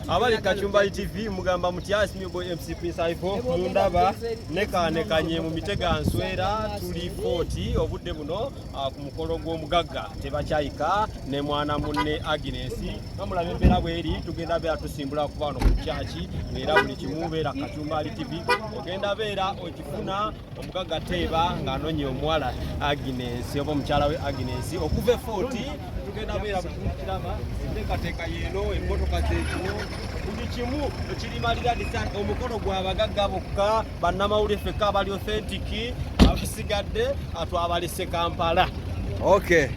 abali Kachumbali TV mugamba mutyasi myo boy MC Prince Ivo mundaba nekanye mu mitega nswera tuli 40 obudde buno ku mukolo gw'omugaga Tebakyayika ne mwana munne Agnes bamulabe embeera bweri tugenda beera tusimbula ku bano ku chachi era buli kimu beera Kachumbali TV ogenda beera okifuna omugaga Teba ng'anonye omuwala Agnes oba omukyala we Agnes okuva 40 tugenda beera kiraba enteekateeka yeeno emmotoka zekino buli kimu ekirimalira disa omukolo gw'abagagga bokka bannamawulire ffekka abali authentic abusigadde atwabalise Kampala. Okay.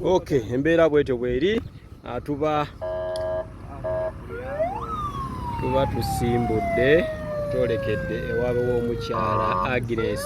Okay, embeera bwetyo bweri tuba tusimbudde tolekedde ewaabwe w'omukyala Agnes.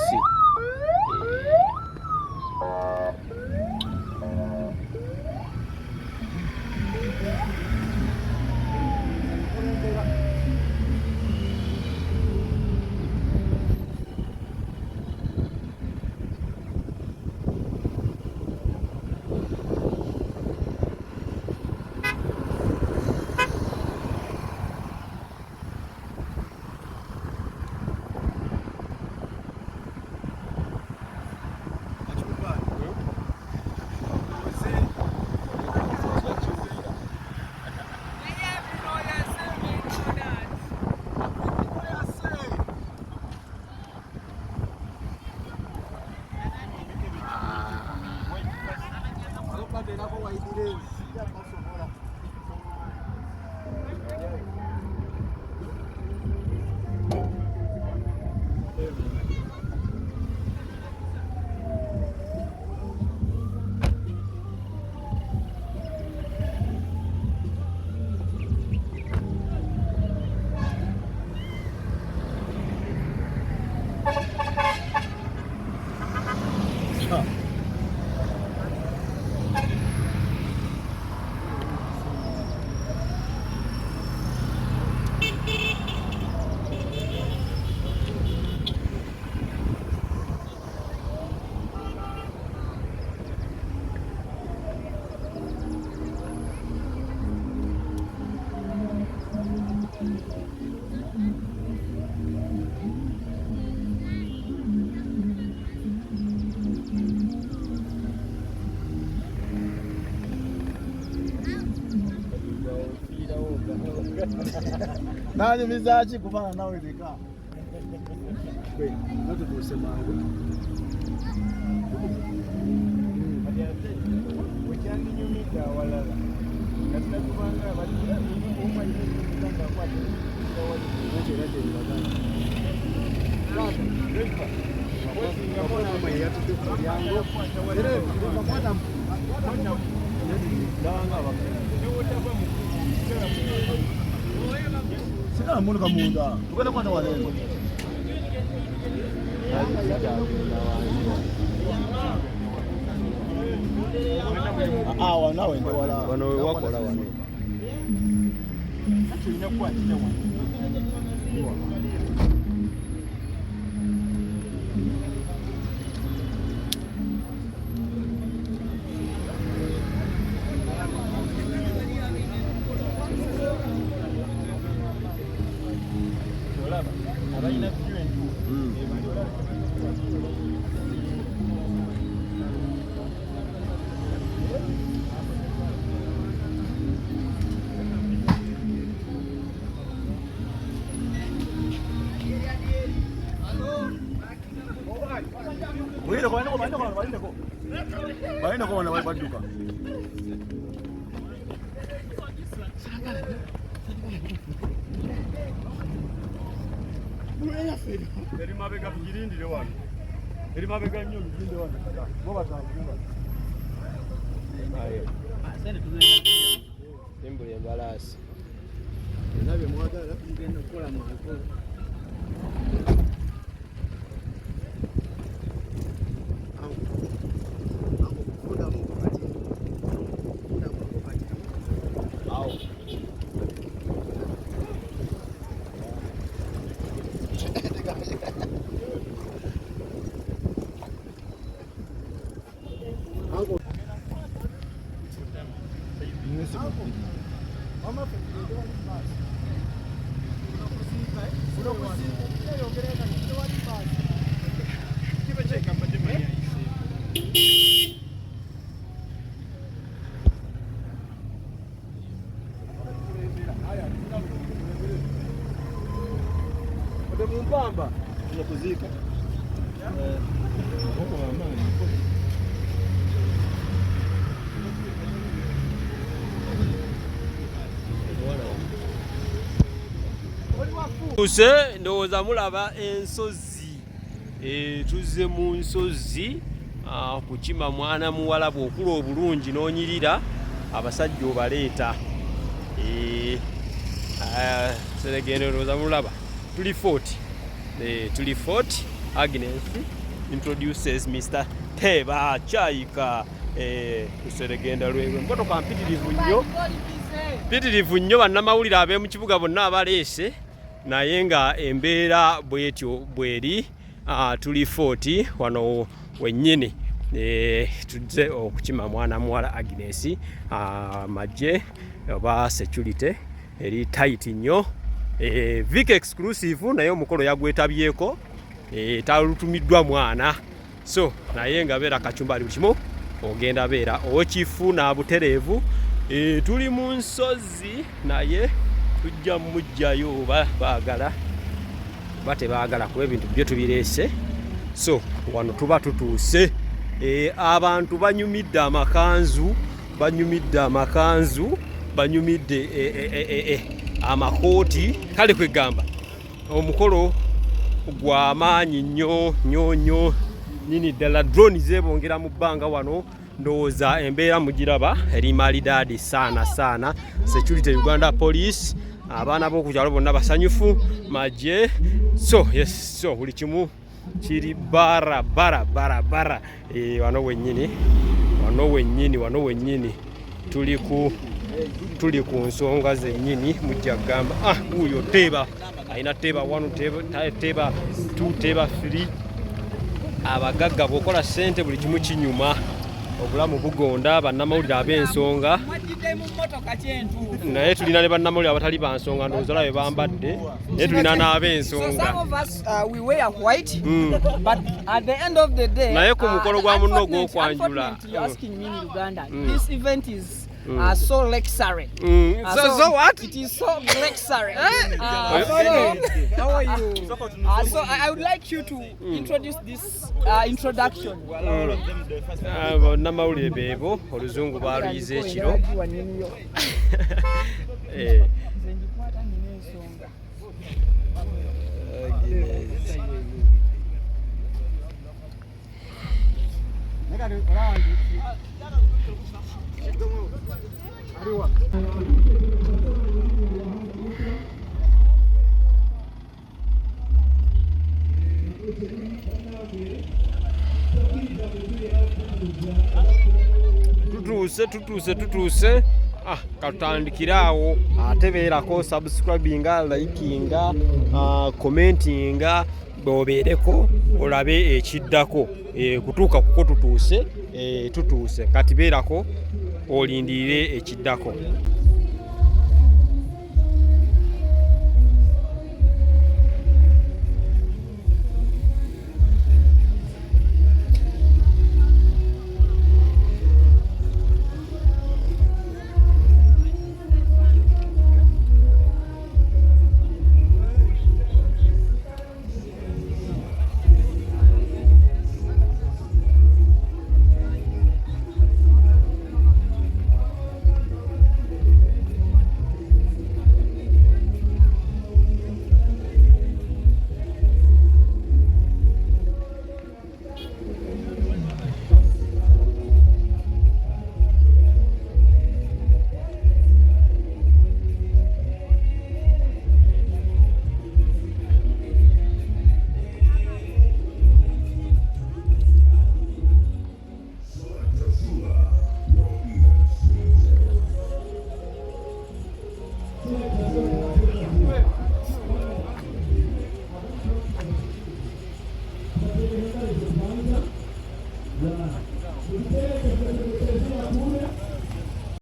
Nani mizaji kufana nawe leka. Kwe, nato tusema ngo. Wachani nyumika walala. Katika kubanga bali umma ile kutanga kwa nacho nacho ndani. Sasa, refa. Wapo ngapona mai yatu tu yango. Ile kwa mwana danga wakati. Sina munu kamunda. Tukana kwana walendo. Wanawe ndio wala. Wano wako la wane. Acho inakuwa tena wane. Mumpamba tunakuzika huko amani. Tuse ndowooza mulaba ensozi tuzze mu nsozi kukima mwana muwala bw'okula obulungi n'onyirira abasajja obaleeta seregendo ndowooza mulaba tuli Fort. Agnes introduces Mr. Tebakyayika kuseregenda lwewe mmotoka mpitirivu nnyo bannamawulire ab'emu kibuga bonna abaleese naye nga embeera bwetyo bweri tuli Fort wano wennyini tuzze okukima mwana muwala Agnes amagye oba security eri tight nnyo Vic exclusive naye omukolo yagwetabyeko talutumiddwa mwana so naye nga beera kacumbali kimu ogenda beera okifuna butereevu tuli mu nsozi naye tujja mujjayo baagala batebaagala kuba ebintu byo tubireese so wano tuba tutuuse abantu banyumidde amakooti kale kwegamba omukolo gw'amaanyi nnyo nyini ddala drone zeebongera mu bbanga wano ndowooza embeera mugiraba eri maridadi saana security Uganda Police abaana b'okukyalo bonna basanyufu magye so buli kimu kiri bara wano wennyini tuli ku nsonga zennyini mujja kugamba uyo Teba ayina Teba 1 Teba 2 Teba 3 abagagga bw'okola ssente buli kimu kinyuma obulamu bugonda bannamawulire ab'ensonga naye tulina ne bannamawulire abatali bansonga ndowooza labe bambadde naye tulina n'ab'ensonga naye ku mukolo gwa munno ogw'okwanjula so luxury. So what? It is so luxury. How are you? So I would like you to introduce this introduction. Namawulire beebo oluzungu baaluyize ekiro. Tutuuse katandikirawo ate beerako subscribinga likinga commentinga bobeereko olabe ekiddako kutuuka kuko tutuuse kati beerako olindirire ekiddako.